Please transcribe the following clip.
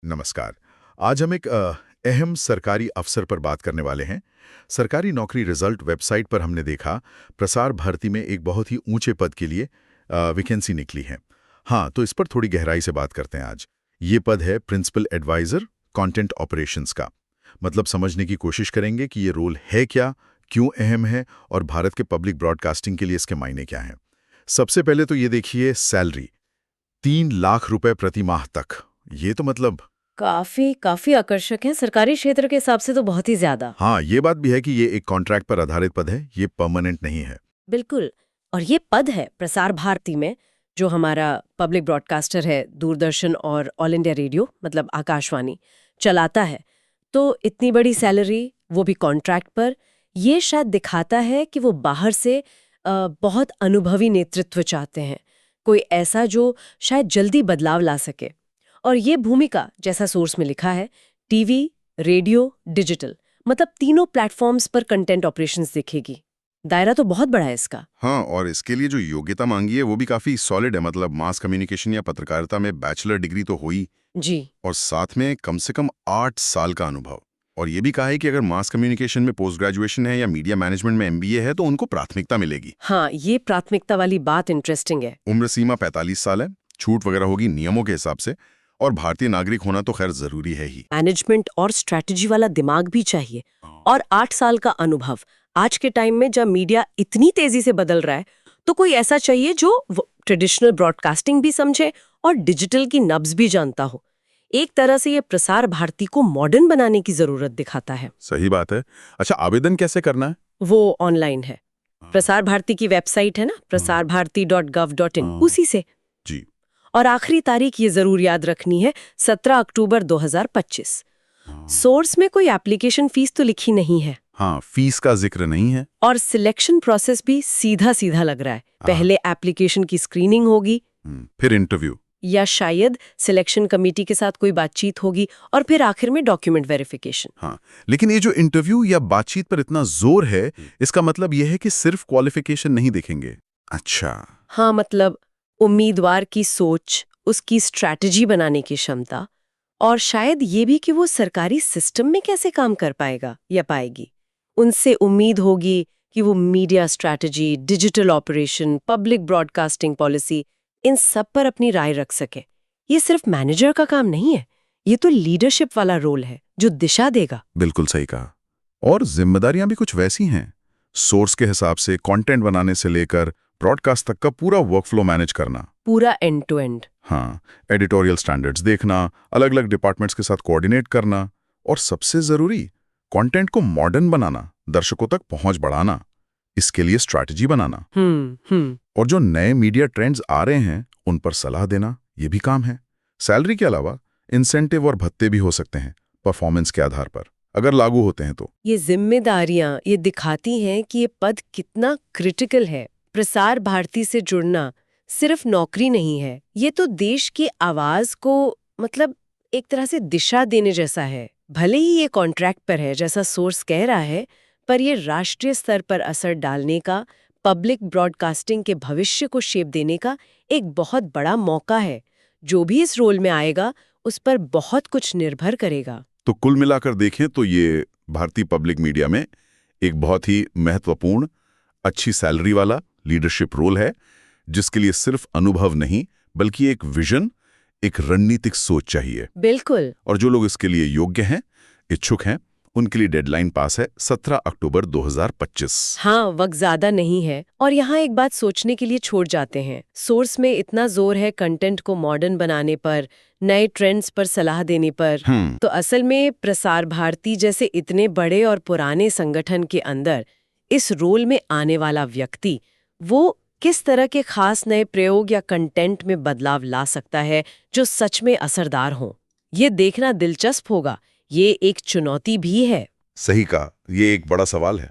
नमस्कार। आज हम एक अहम सरकारी अफसर पर बात करने वाले हैं। सरकारी नौकरी रिजल्ट वेबसाइट पर हमने देखा, प्रसार भारती में एक बहुत ही ऊंचे पद के लिए वैकेंसी निकली है। हाँ, तो इस पर थोड़ी गहराई से बात करते हैं आज। ये पद है प्रिंसिपल एडवाइजर कंटेंट ऑपरेशंस का। मतलब समझने की कोशिश करेंगे कि ये रोल है क्या, क्यों अहम है और भारत के पब्लिक ब्रॉडकास्टिंग के लिए इसके मायने क्या हैं। सबसे पहले तो ये देखिए सैलरी, 3 लाख रुपए प्रति माह तक। ये तो मतलब काफी काफी आकर्षक है। सरकारी क्षेत्र के हिसाब से तो बहुत ही ज्यादा। हाँ, ये बात भी है कि ये एक कॉन्ट्रैक्ट पर आधारित पद है, ये परमानेंट नहीं है। बिल्कुल। और ये पद है प्रसार भारती में, जो हमारा पब्लिक ब्रॉडकास्टर है, दूरदर्शन और ऑल इंडिया रेडियो मतलब आकाशवाणी चलाता है। तो इतनी बड़ी सैलरी, वो भी कॉन्ट्रैक्ट पर, ये शायद दिखाता है कि वो बाहर से बहुत अनुभवी नेतृत्व चाहते हैं, कोई ऐसा जो शायद जल्दी बदलाव ला सके। और ये भूमिका, जैसा सोर्स में लिखा है, टीवी, रेडियो, डिजिटल, मतलब तीनों प्लेटफॉर्म्स पर कंटेंट ऑपरेशंस दिखेगी। दायरा तो बहुत बड़ा है इसका। हाँ, और इसके लिए जो योग्यता मांगी है वो भी काफी सॉलिड है। मतलब मास कम्युनिकेशन या पत्रकारिता में बैचलर डिग्री तो हो ही, जी। और साथ में कम से कम 8 साल का अनुभव। और ये भी कहा है कि अगर मास कम्युनिकेशन में पोस्ट ग्रेजुएशन है या मीडिया मैनेजमेंट में एमबीए है तो उनको प्राथमिकता मिलेगी। हाँ, ये प्राथमिकता वाली बात इंटरेस्टिंग है। उम्र सीमा 45 साल है, छूट वगैरह होगी नियमों के हिसाब से, और भारतीय नागरिक होना तो खैर जरूरी है ही। मैनेजमेंट और स्ट्रैटेजी वाला दिमाग भी चाहिए, और 8 साल का अनुभव। आज के टाइम में जब मीडिया इतनी तेजी से बदल रहा है, तो कोई ऐसा चाहिए जो ट्रेडिशनल ब्रॉडकास्टिंग भी समझे और डिजिटल की नब्ज भी जानता हो। एक तरह से ये प्रसार भारती को मॉडर्न बनाने की जरूरत दिखाता है। सही बात है। अच्छा, आवेदन कैसे करना है? वो ऑनलाइन है। प्रसार भारती की वेबसाइट है ना, prasarbharati.gov.in, उसी से। जी। और आखिरी तारीख ये जरूर याद रखनी है, 17 अक्टूबर 2025। सोर्स में कोई एप्लीकेशन फीस तो लिखी नहीं है। हाँ, फीस का जिक्र नहीं है। और सिलेक्शन प्रोसेस भी सीधा सीधा लग रहा है। पहले एप्लीकेशन की स्क्रीनिंग होगी, फिर इंटरव्यू, या शायद सिलेक्शन कमेटी के साथ कोई बातचीत होगी, और फिर आखिर में डॉक्यूमेंट वेरिफिकेशन। हाँ, लेकिन ये जो इंटरव्यू या बातचीत पर इतना जोर है, इसका मतलब यह है कि सिर्फ क्वालिफिकेशन नहीं देखेंगे। अच्छा। हाँ, मतलब उम्मीदवार की सोच, उसकी स्ट्रैटेजी बनाने की क्षमता, और शायद ये भी कि वो सरकारी सिस्टम में कैसे काम कर पाएगा या पाएगी। उनसे उम्मीद होगी कि वो media strategy, digital operation, public broadcasting policy, इन सब पर अपनी राय रख सके। ये सिर्फ मैनेजर का काम नहीं है, ये तो लीडरशिप वाला रोल है जो दिशा देगा। बिल्कुल सही कहा। और जिम्मेदारियां भी कुछ वैसी हैं। सोर्स के हिसाब से कंटेंट बनाने से लेकर ब्रॉडकास्ट तक का पूरा वर्कफ्लो मैनेज करना। पूरा एंड टू एंड। हाँ, एडिटोरियल स्टैंडर्ड्स देखना, अलग अलग डिपार्टमेंट्स के साथ कोऑर्डिनेट करना, और सबसे जरूरी कंटेंट को मॉडर्न बनाना, दर्शकों तक पहुंच बढ़ाना, इसके लिए स्ट्रैटेजी बनाना। और जो नए मीडिया ट्रेंड्स आ रहे हैं उन पर सलाह देना, ये भी काम है। सैलरी के अलावा इंसेंटिव और भत्ते भी हो सकते हैं परफॉर्मेंस के आधार पर, अगर लागू होते हैं तो। ये जिम्मेदारियां ये दिखाती हैं कि ये पद कितना क्रिटिकल है। प्रसार भारती से जुड़ना सिर्फ नौकरी नहीं है, ये तो देश की आवाज को मतलब एक तरह से दिशा देने जैसा है। भले ही ये कॉन्ट्रैक्ट पर है जैसा सोर्स कह रहा है, पर ये राष्ट्रीय स्तर पर असर डालने का, पब्लिक ब्रॉडकास्टिंग के भविष्य को शेप देने का एक बहुत बड़ा मौका है। जो भी इस रोल में आएगा उस पर बहुत कुछ निर्भर करेगा। तो कुल मिलाकर देखें तो ये भारतीय पब्लिक मीडिया में एक बहुत ही महत्वपूर्ण, अच्छी सैलरी वाला लीडरशिप रोल है, जिसके लिए सिर्फ अनुभव नहीं बल्कि एक विजन, एक रणनीतिक सोच चाहिए। बिल्कुल। और जो लोग इसके लिए योग्य हैं, इच्छुक हैं, उनके लिए डेडलाइन पास है 17 अक्टूबर 2025। हाँ, वक्त ज्यादा नहीं है। और यहाँ एक बात सोचने के लिए छोड़ जाते हैं। सोर्स में इतना जोर है कंटेंट को मॉडर्न बनाने पर, नए ट्रेंड्स पर सलाह देने पर, तो असल में प्रसार भारती जैसे इतने बड़े और पुराने संगठन के अंदर इस रोल में आने वाला व्यक्ति, वो किस तरह के खास नए प्रयोग या कंटेंट में बदलाव ला सकता है जो सच में असरदार हो। ये देखना दिलचस्प होगा। ये एक चुनौती भी है। सही कहा, ये एक बड़ा सवाल है।